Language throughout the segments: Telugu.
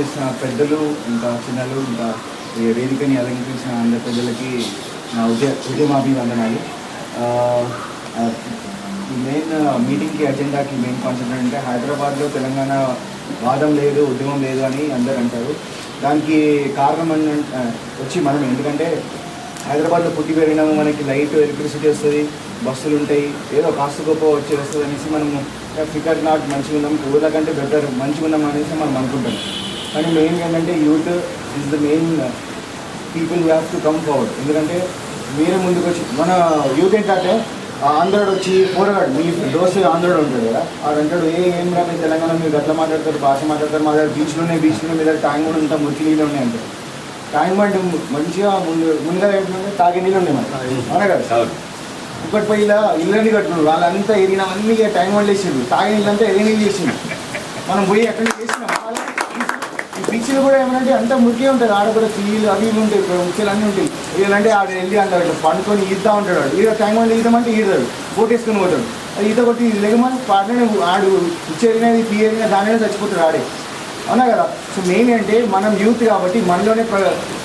ఇచ్చేసిన పెద్దలు, ఇంకా చిన్నలు, ఇంకా ఈ వేదికని అలంకరించిన అందరి పెద్దలకి నా ఉద్యమాభివందనాలు. మెయిన్ మీటింగ్కి అజెండాకి మెయిన్ కాన్సెప్ట్ అంటే హైదరాబాద్లో తెలంగాణ వాదం లేదు, ఉద్యమం లేదు అని అందరు అంటారు. దానికి కారణం వచ్చి మనం, ఎందుకంటే హైదరాబాద్లో పుట్టి పెరిగినాము, మనకి లైట్ ఎలక్ట్రిసిటీ వస్తుంది, బస్సులు ఉంటాయి, ఏదో కాస్త గొప్ప వచ్చి వస్తుంది అనేసి మనము ఫికర్ నాట్ మంచిగా ఉన్నాం, ఊళ్ళ కంటే బెటర్ మంచిగా ఉన్నాం అనేసి మనం అనుకుంటాం. కానీ మెయిన్ ఏంటంటే youth is the main people have to come forward. ఎందుకంటే మీరే ముందుకు వచ్చి, మన యూత్ ఏంటంటే ఆంధ్రాడు వచ్చి పోరాడు, మీ దోస్తు ఆంధ్రాడు ఉంటాడు కదా, ఆడంటాడు ఏం రా మీ తెలంగాణ మీరు గట్ల మాట్లాడతారు, భాష మాట్లాడతారు, మా దగ్గర బీచ్లు ఉన్నాయి, మీ దగ్గర ట్యాంక్ కూడా ఉంటాం, మురికి నీళ్ళు ఉన్నాయి అంటే ట్యాంక్ బండ్ మంచిగా ముందుగా ఏంటంటే తాగే నీళ్ళు ఉన్నాయి మనకి, అవునా కదా. ఒకటి పోయి ఇలా ఇళ్ళని కట్టుకున్నారు, వాళ్ళంతా ఎరిగినవన్నీ ట్యాంక్ బండ్ వేసిండ్రు, తాగే నీళ్ళంతా ఎరిగి నీళ్ళు చేసిండ్రు. మనం పోయి ఎక్కడ చేసినాం. ఈ బీచ్లు కూడా ఏమంటే అంతా మురికే ఉంటుంది, ఆడ కూడా తీలు అవి ఉంటాయి, ముఖ్యలు అన్నీ ఉంటాయి. వీళ్ళంటే ఆడ వెళ్ళి అంటాడు పండుకొని ఈద్దా ఉంటాడు, వాడు ఈడ ట్యాంక్ బండ్ ఈదమంటే ఈడతాడు, బోట్ వేసుకొని పోతాడు, అది ఈత కొట్టి లేకమని పాటనే ఆడు ఇచ్చేరినది తీయరిన దానినే చచ్చిపోతాడు ఆడే, అవునా కదా. సో మెయిన్ అంటే మనం యూత్ కాబట్టి మనలోనే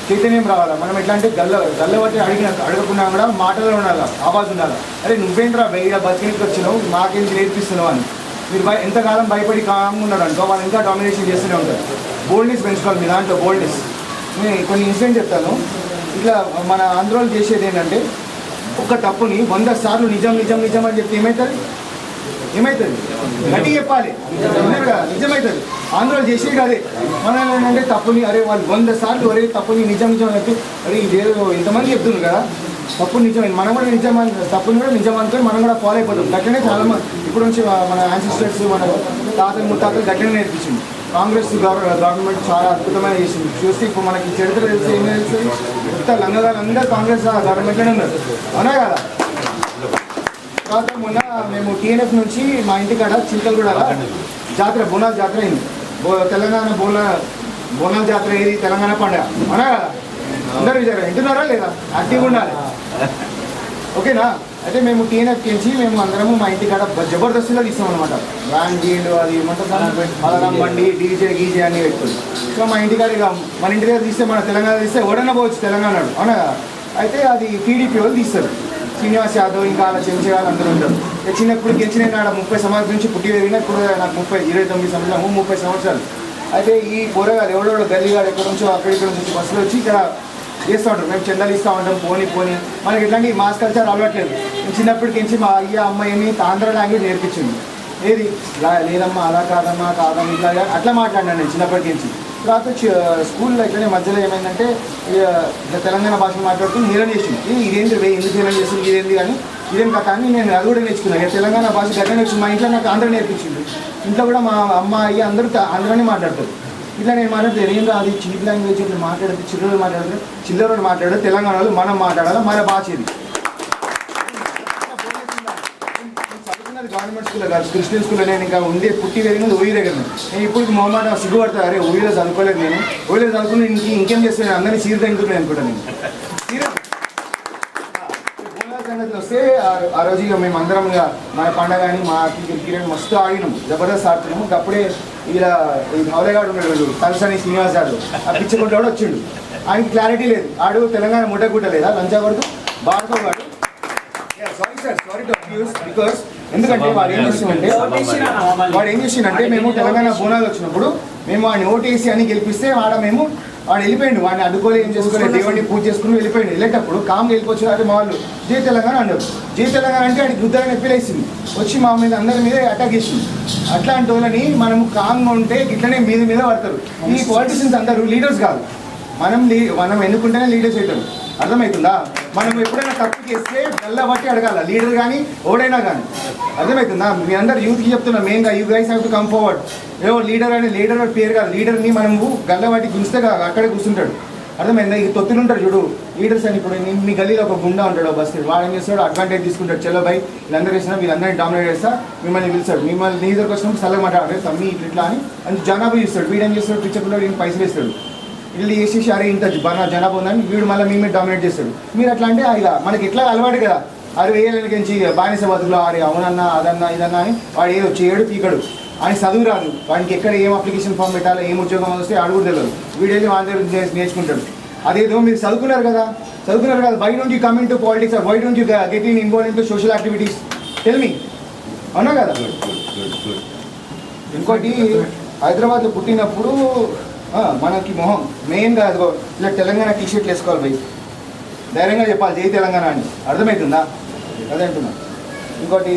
చైతన్యం రావాలా. మనం ఎట్లా అంటే గల్లబట్టి అడగకుండా కూడా మాటలో ఉండాలి, ఆవాజ్ ఉండాలి. అరే నువ్వేంద్రా బయట బతికి వచ్చినావు, మాకేం నేర్పిస్తున్నావు అని. మీరు ఎంతకాలం భయపడి కామ్గా ఉన్నారు అనుకో, వాళ్ళు ఇంకా డామినేషన్ చేస్తూనే ఉంటారు. బోల్డ్నెస్ పెంచుకోవాలి మీ దాంట్లో, బోల్డ్నెస్. నేను కొన్ని ఇన్సిడెంట్ చెప్తాను. ఇట్లా మన ఆంధ్రోలు చేసేది ఏంటంటే, ఒక తప్పుని 100 సార్లు నిజం నిజం నిజం అని చెప్తే ఏమవుతుంది గట్టి చెప్పాలి, విన్నారు కదా, నిజమవుతుంది. ఆంధ్రోలు చేసేది అదే. మన ఏంటంటే తప్పుని, అరే వాళ్ళు 100 సార్లు ఒరే తప్పుని నిజం నిజం చెప్పి, అరే ఇదేదో ఇంతమంది చెప్తున్నారు కదా, తప్పు నిజమైంది, మనం కూడా నిజం తప్పుని కూడా నిజం అనుకొని మనం కూడా ఫాలో అయిపోతాం. గట్లనే చాలా మంది ఇప్పుడు నుంచి మన యాన్సిస్టర్స్, మన తాతలు ముత్తాతలు గట్లనే నేర్పించింది. కాంగ్రెస్ గవర్నమెంట్ చాలా అద్భుతమైన చేసింది. చూస్తే ఇప్పుడు మనకి చరిత్ర తెలిసి ఏం తెలుస్తుంది, కొత్త లంగగారు అందరూ కాంగ్రెస్ గవర్నమెంట్లోనే ఉన్నారు, అవునా కదా. తర్వాత మొన్న మేము టీఎన్ఎఫ్ నుంచి మా ఇంటికాడ చింతలగూడ జాతర, బోనాల జాతర అయింది. తెలంగాణ బోనాల జాతర ఏది, తెలంగాణ పండుగ, అవునా కదా. అందరూ వింటున్నారా లేదా, యాక్టివ్గా ఉండాలి, ఓకేనా. అయితే మేము టీఎన్ఎఫ్ నుంచి మేము అందరము మా ఇంటికాడ జబర్దస్తిగా తీస్తాం అనమాట. బ్యాండ్ అది ఏమంటారు, బలరాం బండి, డీజే గీజే అన్నీ పెట్టుకుంది. సో మా ఇంటికాడ ఇక మన ఇంటి దగ్గర తీస్తే, మన తెలంగాణ తీస్తే ఎవడన్నా పోవచ్చు తెలంగాణలో, అవునా కదా. అయితే అది టీడీపీ వాళ్ళు తీస్తారు, శ్రీనివాస్ యాదవ్ ఇంకా అలా చెంచేవాళ్ళు అందరూ ఉంటారు. చిన్నప్పుడు గెలిచిన నాడ 30 సంవత్సరాల నుంచి పుట్టి పెరిగినా, ఇప్పుడు నాకు 29 సంవత్సరాలు 30 సంవత్సరాలు. అయితే ఈ పోరగాడు ఎవడో గల్లీగాడు ఎక్కడి నుంచో అక్కడిక్కడ నుంచి బస్సులు వచ్చి ఇక్కడ చేస్తూ ఉంటారు. మేము చందాలు ఇస్తూ ఉంటాం, పోని మనకి ఇట్లాంటి మాస్ కల్చర్ అలవాట్లేదు. నేను చిన్నప్పటికించి మా అమ్మాయిని ఆంధ్ర లాంగ్వేజ్ నేర్పించింది. ఏది లేదమ్మా, అలా కాదమ్మా, ఇట్లా అట్లా మాట్లాడినాను నేను చిన్నప్పటికించి. తర్వాత స్కూల్లో ఇట్లనే మధ్యలో ఏమైందంటే తెలంగాణ భాష మాట్లాడుతూ హీరోయిన్ చేసింది. ఇదేంటి ఎందుకు హీరోయిన్ చేసింది, ఇదేంటి కానీ ఇదేం కథ అని నేను అది కూడా నేర్చుకున్నాను. తెలంగాణ భాష గట్టిగా నేర్చుకుని మా ఇంట్లో నాకు ఆంధ్ర నేర్పించింది. ఇంట్లో కూడా మా అమ్మాయి అందరూ ఆంధ్రానే మాట్లాడతారు. ఇట్లా నేను మాట్లాడితే ఏంటో అది చీప్ లాంగ్వేజ్, ఇట్లా మాట్లాడితే చిల్లరోడు మాట్లాడారు, తెలంగాణలో మనం మాట్లాడాలి, మన భాష ఇది. చదువుకున్నది గవర్నమెంట్ స్కూల్లో కాదు, క్రిస్టియన్ స్కూల్లో. నేను ఇంకా ఉండే పుట్టి పెరిగినది ఊరి దగ్గర. నేను ఇప్పుడు మొహమాట సిగ్గుపడతా, అరే ఊరిలో చదువుకోలేదు, నేను ఊరిలో చదువుకుని ఇంకేం చేస్తాను, అందరినీ చీరదంటున్నాను అనుకుంటాను నేను. సంగతి వస్తే ఆ రోజు ఇక మేము అందరం ఇక మన పండగ అని మా క్రికెట్ మస్తు ఆడినాం, జబర్దస్త్ ఆడుతున్నాము. అప్పుడే ఇలా ఈ ధవలేగాడు ఉన్నాడు, తలసాని శ్రీనివాస్ యాదవ్, ఆ పిచ్చకుంటే కూడా వచ్చిండు. ఆయనకి క్లారిటీ లేదు, ఆడు తెలంగాణ ముట్టగుట్ట లేదా లంచాగొడుతూ బాడుతో వాడు. సారీ టు అబ్యూస్, బికాస్ ఎందుకంటే వాడు ఏం చేసిందంటే మేము తెలంగాణ బోనాలు వచ్చినప్పుడు మేము వాడిని ఓటేసి అని గెలిపిస్తే వాడు వెళ్ళిపోయిండు. వాడిని అడ్డుకోలే, ఏం చేసుకోలేదు, దేవుడిని పూజ చేసుకుని వెళ్ళిపోయిండు. వెళ్ళేటప్పుడు కామ్గా వెళ్ళిపోవచ్చు అంటే మా వాళ్ళు జై తెలంగాణ అన్నారు. జై తెలంగాణ అంటే వాడికి గుద్దలని ఎప్పిలేసింది, వచ్చి మా మీద అందరి మీద అటాక్ చేసింది. అట్లాంటి వాళ్ళని మనం కామ్గా ఉంటే ఇట్లనే మీద పడతారు. ఈ పాలిటిషియన్స్ అందరూ లీడర్స్ కాదు, మనం ఎన్నుకుంటేనే లీడర్స్ అవుతారు, అర్థమవుతుందా. మనం ఎప్పుడైనా తప్పు చేస్తే బట్టి అడగాల, లీడర్ కానీ ఎవడైనా కానీ, అర్థమవుతుందా. మీ అందరు యూత్కి చెప్తున్నా మెయిన్గా, you guys have to come forward. ఏవో లీడర్ పేరు కాదు, లీడర్ని మనము గల్లబట్టి గుంస్తే అక్కడే కూర్చుంటాడు, అర్థమైందా. ఈ తొత్తులు ఉంటారు చూడు లీడర్స్ అని. ఇప్పుడు మీ గల్లీలో ఒక గుండా ఉంటాడు, బస్ వాడు ఏం చేస్తాడు, అడ్వాంటేజ్ తీసుకుంటాడు. చలో బై వీళ్ళందరూ వేసినా వీళ్ళందరినీ డామినేట్ చేస్తా, మిమ్మల్ని పిలుస్తాడు, మిమ్మల్ని నీ దగ్గరకు వచ్చినప్పుడు సల్లగా మాట్లాడారు తమ్మి ఇట్లా అని జనాభా ఇస్తాడు. వీడు ఏం చేస్తాడు, పిచ్చకుండా వీడిని పైసలు ఇస్తాడు. వీళ్ళు చేసేసి అరే ఇంత జనాభా ఉందని వీడు మళ్ళీ మీ మీద డామినేట్ చేస్తాడు. మీరు అట్లా అంటే ఇలా మనకి ఎట్లా అలవాటు కదా, 6 వేలకి నుంచి బానిస బతుకులు, అరే అవునన్నా అదన్నా ఇదన్నా అని వాడు ఏదో చేయడు పీకడు. ఆయన చదువు రాదు, వానికి ఎక్కడ ఏం అప్లికేషన్ ఫామ్ పెట్టాలో ఏం ఉద్యోగం వస్తే అడుగు తెలియదు, వీడేది వాళ్ళ దగ్గర నేర్చుకుంటాడు. అదేదో మీరు చదువుకున్నారు కదా, why don't you come in to politics, why don't you get in involve in to social activities, tell me. అవునా కదా? ఇంకోటి, హైదరాబాద్లో పుట్టినప్పుడు మనకి మొహం మెయిన్గా అదిగో ఇలా తెలంగాణ టీషర్ట్లు వేసుకోవాలి పోయి, ధైర్యంగా చెప్పాలి జై తెలంగాణ అని, అర్థమవుతుందా? అదే అంటున్నా. ఇంకోటి